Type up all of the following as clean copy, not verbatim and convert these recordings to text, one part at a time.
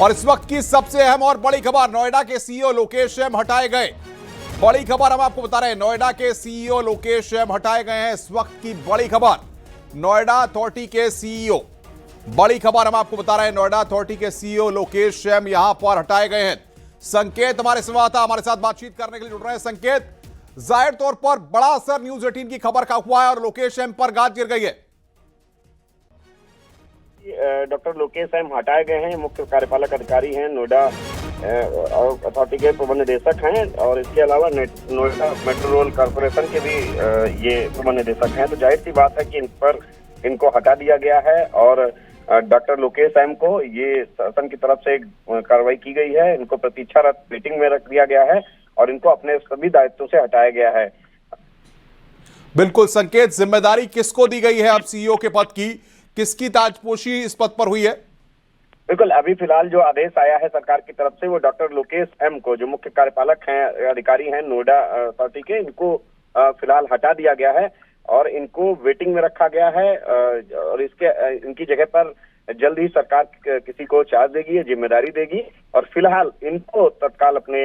और इस वक्त की सबसे अहम और बड़ी खबर, नोएडा के सीईओ लोकेश एम हटाए गए। बड़ी खबर हम आपको बता रहे हैं, नोएडा के सीईओ लोकेश एम हटाए गए हैं। इस वक्त की बड़ी खबर, नोएडा अथॉरिटी के सीईओ, बड़ी खबर हम आपको बता रहे हैं, नोएडा अथॉरिटी के सीईओ लोकेश एम यहां पर हटाए गए हैं। संकेत हमारे संवाददाता हमारे साथ बातचीत करने के लिए जुड़ रहे हैं। संकेत, जाहिर तौर पर बड़ा असर न्यूज 18 की खबर का हुआ है और लोकेश एम पर गाज गिर गई है। डॉक्टर लोकेश एम हटाए गए हैं। मुख्य कार्यपालक अधिकारी हैं, नोएडा अथॉरिटी के प्रबंध निदेशक हैं और इसके अलावा नोएडा मेट्रो रेल कॉर्पोरेशन के भी ये प्रबंध निदेशक हैं। तो जाहिर सी बात है कि इनको हटा दिया गया है और डॉक्टर लोकेश एम को ये शासन की तरफ से कार्रवाई की गई है। इनको प्रतीक्षारत वेटिंग में रख दिया गया है और इनको अपने सभी दायित्वों से हटाया गया है। बिल्कुल संकेत, जिम्मेदारी किसको दी गई है अब सीईओ के पद की, किसकी ताजपोशी इस पद पर हुई है? बिल्कुल, अभी फिलहाल जो आदेश आया है सरकार की तरफ से वो डॉक्टर लोकेश एम को, जो मुख्य कार्यपालक हैं, अधिकारी हैं नोएडा अथॉरिटी के, इनको फिलहाल हटा दिया गया है और इनको वेटिंग में रखा गया है। और इनकी जगह पर जल्द ही सरकार किसी को चार्ज देगी, जिम्मेदारी देगी और फिलहाल इनको तत्काल अपने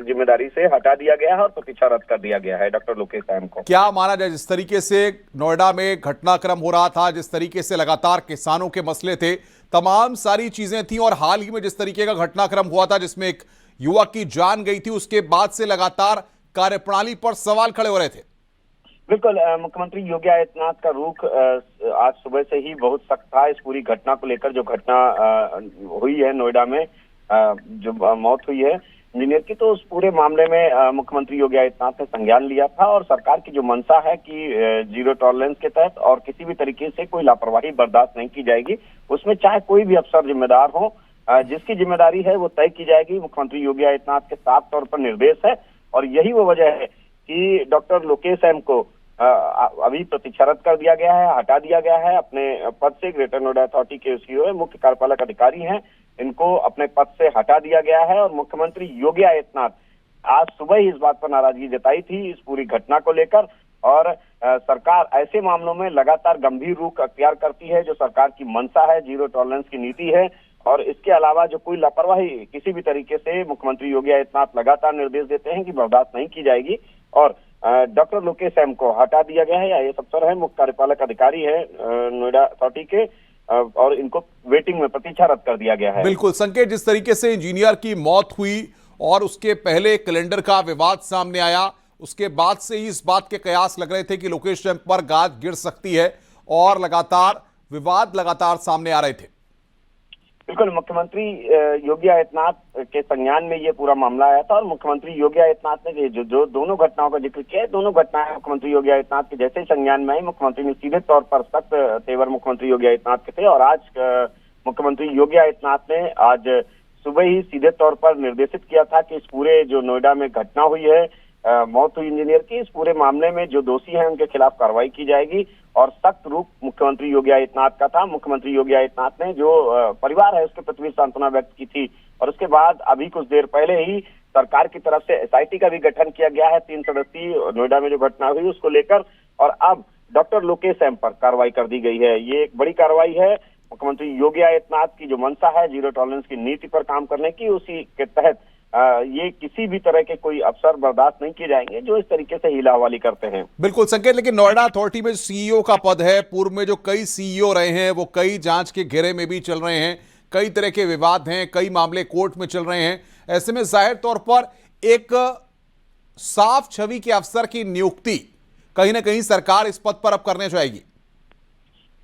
जिम्मेदारी से हटा दिया गया है और प्रतीक्षारत कर दिया गया है डॉक्टर लोकेश एम को। क्या माना जाए, जिस तरीके से नोएडा में घटनाक्रम हो रहा था, जिस तरीके से लगातार किसानों के मसले थे, तमाम सारी चीजें थी और हाल ही में जिस तरीके का घटनाक्रम हुआ था जिसमें एक युवक की जान गई थी, उसके बाद से लगातार कार्यप्रणाली पर सवाल खड़े हो रहे थे। बिल्कुल, मुख्यमंत्री योगी आदित्यनाथ का रुख आज सुबह से ही बहुत सख्त था। इस पूरी घटना को लेकर, जो घटना हुई है नोएडा में, जो मौत हुई है इंजीनियर की, तो उस पूरे मामले में मुख्यमंत्री योगी आदित्यनाथ ने संज्ञान लिया था और सरकार की जो मंशा है कि जीरो टॉलरेंस के तहत और किसी भी तरीके से कोई लापरवाही बर्दाश्त नहीं की जाएगी, उसमें चाहे कोई भी अफसर जिम्मेदार हो, जिसकी जिम्मेदारी है वो तय की जाएगी। मुख्यमंत्री योगी आदित्यनाथ के साफ तौर पर निर्देश है और यही वो वजह है कि डॉक्टर लोकेश एम को अभी प्रतीक्षारत कर दिया गया है, हटा दिया गया है अपने पद से। ग्रेटर नोएडा अथॉरिटी के सीईओ मुख्य कार्यपालक अधिकारी हैं, इनको अपने पद से हटा दिया गया है। और मुख्यमंत्री योगी आदित्यनाथ आज सुबह ही इस बात पर नाराजगी जताई थी इस पूरी घटना को लेकर और सरकार ऐसे मामलों में लगातार गंभीर रुख अख्तियार करती है। जो सरकार की मंशा है, जीरो टॉलरेंस की नीति है और इसके अलावा जो कोई लापरवाही किसी भी तरीके से मुख्यमंत्री योगी आदित्यनाथ लगातार निर्देश देते हैं कि बर्दाश्त नहीं की जाएगी। और डॉक्टर लोकेश एम को हटा दिया गया है। आईएएस अफसर है, मुख्य कार्यपालक अधिकारी है नोएडा अथॉरिटी के, और इनको वेटिंग में प्रतीक्षारत कर दिया गया है। बिल्कुल संकेत, जिस तरीके से इंजीनियर की मौत हुई और उसके पहले कैलेंडर का विवाद सामने आया, उसके बाद से ही इस बात के कयास लग रहे थे कि लोकेश एम पर गाज गिर सकती है और लगातार विवाद सामने आ रहे थे। बिल्कुल, मुख्यमंत्री योगी आदित्यनाथ के संज्ञान में ये पूरा मामला आया था और मुख्यमंत्री योगी आदित्यनाथ ने जो दोनों घटनाओं का जिक्र किया है, दोनों घटनाएं मुख्यमंत्री योगी आदित्यनाथ के जैसे संज्ञान में आई, मुख्यमंत्री ने सीधे तौर पर सख्त तेवर मुख्यमंत्री योगी आदित्यनाथ के थे। और आज मुख्यमंत्री योगी आदित्यनाथ ने आज सुबह ही सीधे तौर पर निर्देशित किया था कि इस पूरे जो नोएडा में घटना हुई है, मौत हुई इंजीनियर की, इस पूरे मामले में जो दोषी हैं उनके खिलाफ कार्रवाई की जाएगी। और सख्त रुख मुख्यमंत्री योगी आदित्यनाथ का था। मुख्यमंत्री योगी आदित्यनाथ ने जो परिवार है उसके प्रति सांत्वना व्यक्त की थी और उसके बाद अभी कुछ देर पहले ही सरकार की तरफ से एसआईटी का भी गठन किया गया है 3 सदस्यीय, नोएडा में जो घटना हुई उसको लेकर। और अब डॉक्टर लोकेश एम पर कार्रवाई कर दी गई है। ये एक बड़ी कार्रवाई है। मुख्यमंत्री योगी आदित्यनाथ की जो मंशा है जीरो टॉलरेंस की नीति पर काम करने की, उसी के तहत ये किसी भी तरह के कोई अफसर बर्दाश्त नहीं किए जाएंगे जो इस तरीके से हीलाहवाली करते हैं। बिल्कुल संकेत, लेकिन नोएडा अथॉरिटी में सीईओ का पद है, पूर्व में जो कई सीईओ रहे हैं वो कई जांच के घेरे में भी चल रहे हैं, कई तरह के विवाद हैं, कई मामले कोर्ट में चल रहे हैं। ऐसे में जाहिर तौर पर एक साफ छवि के अफसर की नियुक्ति कहीं ना कहीं सरकार इस पद पर अब करने जाएगी।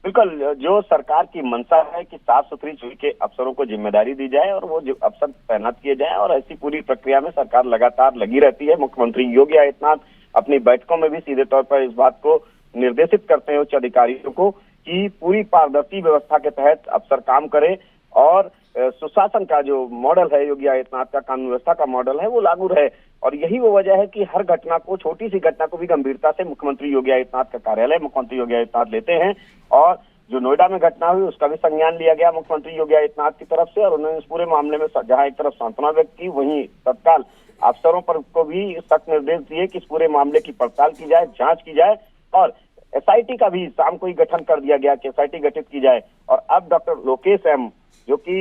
बिल्कुल, जो सरकार की मंशा है कि साफ सुथरी छवि के अफसरों को जिम्मेदारी दी जाए और वो जो अफसर तैनात किए जाए, और ऐसी पूरी प्रक्रिया में सरकार लगातार लगी रहती है। मुख्यमंत्री योगी आदित्यनाथ अपनी बैठकों में भी सीधे तौर पर इस बात को निर्देशित करते हैं उच्च अधिकारियों को कि पूरी पारदर्शी व्यवस्था के तहत अफसर काम करे और सुशासन का जो मॉडल है, योगी आदित्यनाथ का कानून व्यवस्था का मॉडल है, वो लागू रहे। और यही वो वजह है कि हर घटना को, छोटी सी घटना को भी गंभीरता से मुख्यमंत्री योगी आदित्यनाथ का कार्यालय, मुख्यमंत्री योगी आदित्यनाथ लेते हैं। और जो नोएडा में घटना हुई उसका भी संज्ञान लिया गया मुख्यमंत्री योगी आदित्यनाथ की तरफ से और उन्होंने इस पूरे मामले में जहां एक तरफ सांत्वना व्यक्त की, वहीं तत्काल अफसरों पर को भी सख्त निर्देश दिए कि इस पूरे मामले की पड़ताल की जाए, जांच की जाए। और एसआईटी का भी शाम को ही गठन कर दिया गया कि एसआईटी गठित की जाए। और अब डॉक्टर लोकेश एम जो कि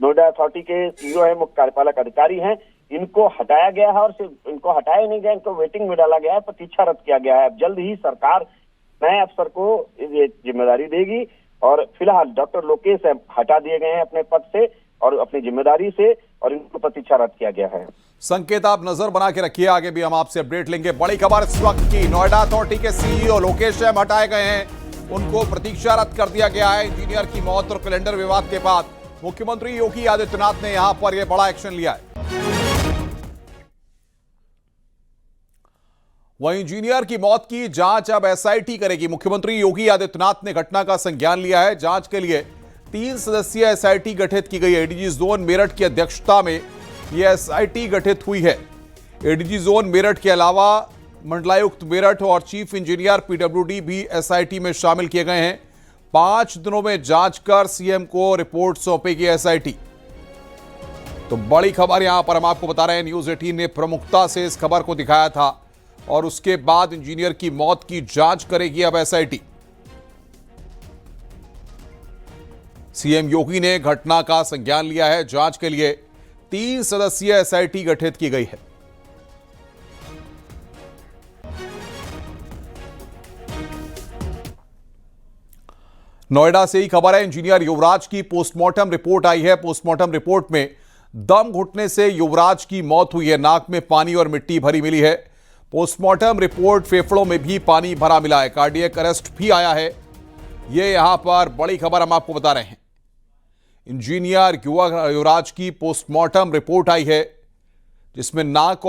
नोएडा अथॉरिटी के सीईओ है, मुख्य कार्यपालक अधिकारी हैं, इनको हटाया गया है और सिर्फ इनको हटाया नहीं गया, इनको वेटिंग में डाला गया है, प्रतीक्षारत किया गया है। अब जल्द ही सरकार नए अफसर को ये जिम्मेदारी देगी और फिलहाल डॉक्टर लोकेश हटा दिए गए हैं अपने पद से और अपनी जिम्मेदारी से, और इनको प्रतीक्षारत किया गया है। संकेत, आप नजर बना के रखिए, आगे भी हम आपसे अपडेट लेंगे। बड़ी खबर इस वक्त की, नोएडा अथॉरिटी के सीईओ लोकेश एम हटाए गए हैं, उनको प्रतीक्षारत कर दिया गया है। इंजीनियर की मौत और कैलेंडर विवाद के बाद मुख्यमंत्री योगी आदित्यनाथ ने यहां पर यह बड़ा एक्शन लिया है। वहीं इंजीनियर की मौत की जांच अब एसआईटी करेगी। मुख्यमंत्री योगी आदित्यनाथ ने घटना का संज्ञान लिया है। जांच के लिए 3 सदस्यीय एसआईटी गठित की गई है। एडीजी जोन मेरठ की अध्यक्षता में यह एसआईटी गठित हुई है। एडीजी जोन मेरठ के अलावा मंडलायुक्त मेरठ और चीफ इंजीनियर पीडब्ल्यूडी भी एसआईटी में शामिल किए गए हैं। 5 दिनों में जांच कर सीएम को रिपोर्ट सौंपेगी एसआईटी। तो बड़ी खबर यहां पर हम आपको बता रहे हैं, न्यूज 18 ने प्रमुखता से इस खबर को दिखाया था और उसके बाद इंजीनियर की मौत की जांच करेगी अब एसआईटी। सीएम योगी ने घटना का संज्ञान लिया है। जांच के लिए 3 सदस्यीय एसआईटी गठित की गई है। नोएडा से ही खबर है, इंजीनियर युवराज की पोस्टमार्टम रिपोर्ट आई है। पोस्टमार्टम रिपोर्ट में दम घुटने से युवराज की मौत हुई है। नाक में पानी और मिट्टी भरी मिली है। पोस्टमार्टम रिपोर्ट फेफड़ों में भी पानी भरा मिला है। कार्डियक अरेस्ट भी आया है। यह यहां पर बड़ी खबर हम आपको बता रहे हैं। इंजीनियर युवराज की पोस्टमार्टम रिपोर्ट आई है जिसमें नाक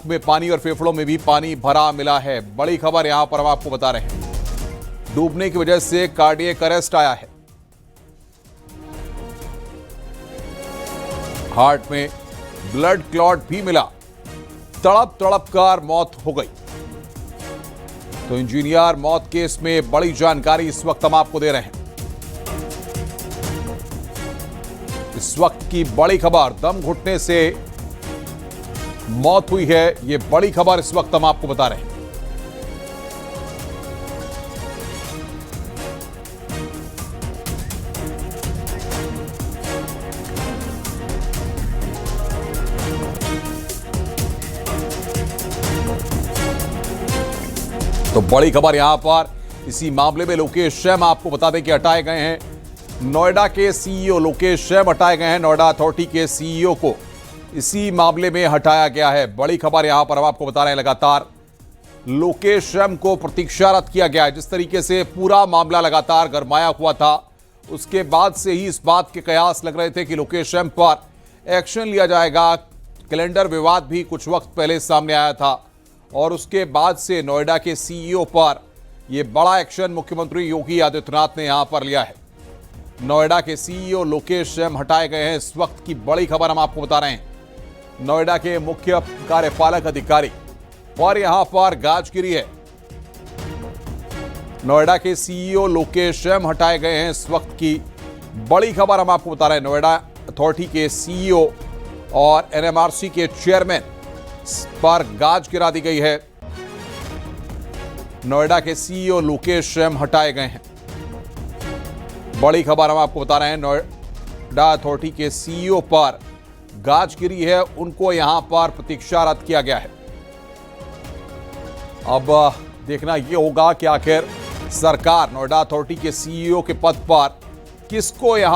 में पानी और फेफड़ों में भी पानी भरा मिला है। बड़ी खबर यहां पर हम आपको बता रहे हैं। डूबने की वजह से कार्डियक अरेस्ट आया है। हार्ट में ब्लड क्लॉट भी मिला। तड़प कर मौत हो गई। तो इंजीनियर मौत केस में बड़ी जानकारी इस वक्त हम आपको दे रहे हैं। इस वक्त की बड़ी खबर, दम घुटने से मौत हुई है। यह बड़ी खबर इस वक्त हम आपको बता रहे हैं। तो बड़ी खबर यहां पर, इसी मामले में लोकेश शर्मा आपको बता दें कि हटाए गए हैं। नोएडा के सीईओ लोकेश शर्मा हटाए गए हैं। नोएडा अथॉरिटी के सीईओ को इसी मामले में हटाया गया है। बड़ी खबर यहां पर हम आपको बता रहे हैं। लगातार लोकेश शर्मा को प्रतीक्षारत किया गया है। जिस तरीके से पूरा मामला लगातार गरमाया हुआ था, उसके बाद से ही इस बात के कयास लग रहे थे कि लोकेश शर्मा पर एक्शन लिया जाएगा। कैलेंडर विवाद भी कुछ वक्त पहले सामने आया था और उसके बाद से नोएडा के सीईओ पर यह बड़ा एक्शन मुख्यमंत्री योगी आदित्यनाथ ने यहां पर लिया है। नोएडा के सीईओ लोकेश शर्मा हटाए गए हैं। इस वक्त की बड़ी खबर हम आपको बता रहे हैं। नोएडा के मुख्य कार्यपालक अधिकारी और यहां पर गाजगिरी है। नोएडा के सीईओ लोकेश शर्मा हटाए गए हैं। इस वक्त की बड़ी खबर हम आपको बता रहे हैं। नोएडा अथॉरिटी के सीईओ और एनएमआरसी के चेयरमैन पर गाज गिरा दी गई है। नोएडा के सीईओ लोकेश शर्मा हटाए गए हैं। बड़ी खबर हम आपको बता रहे हैं। नोएडा अथॉरिटी के सीईओ पर गाज गिरी है, उनको यहां पर प्रतीक्षारत किया गया है। अब देखना यह होगा कि आखिर सरकार नोएडा अथॉरिटी के सीईओ के पद पर किसको यहां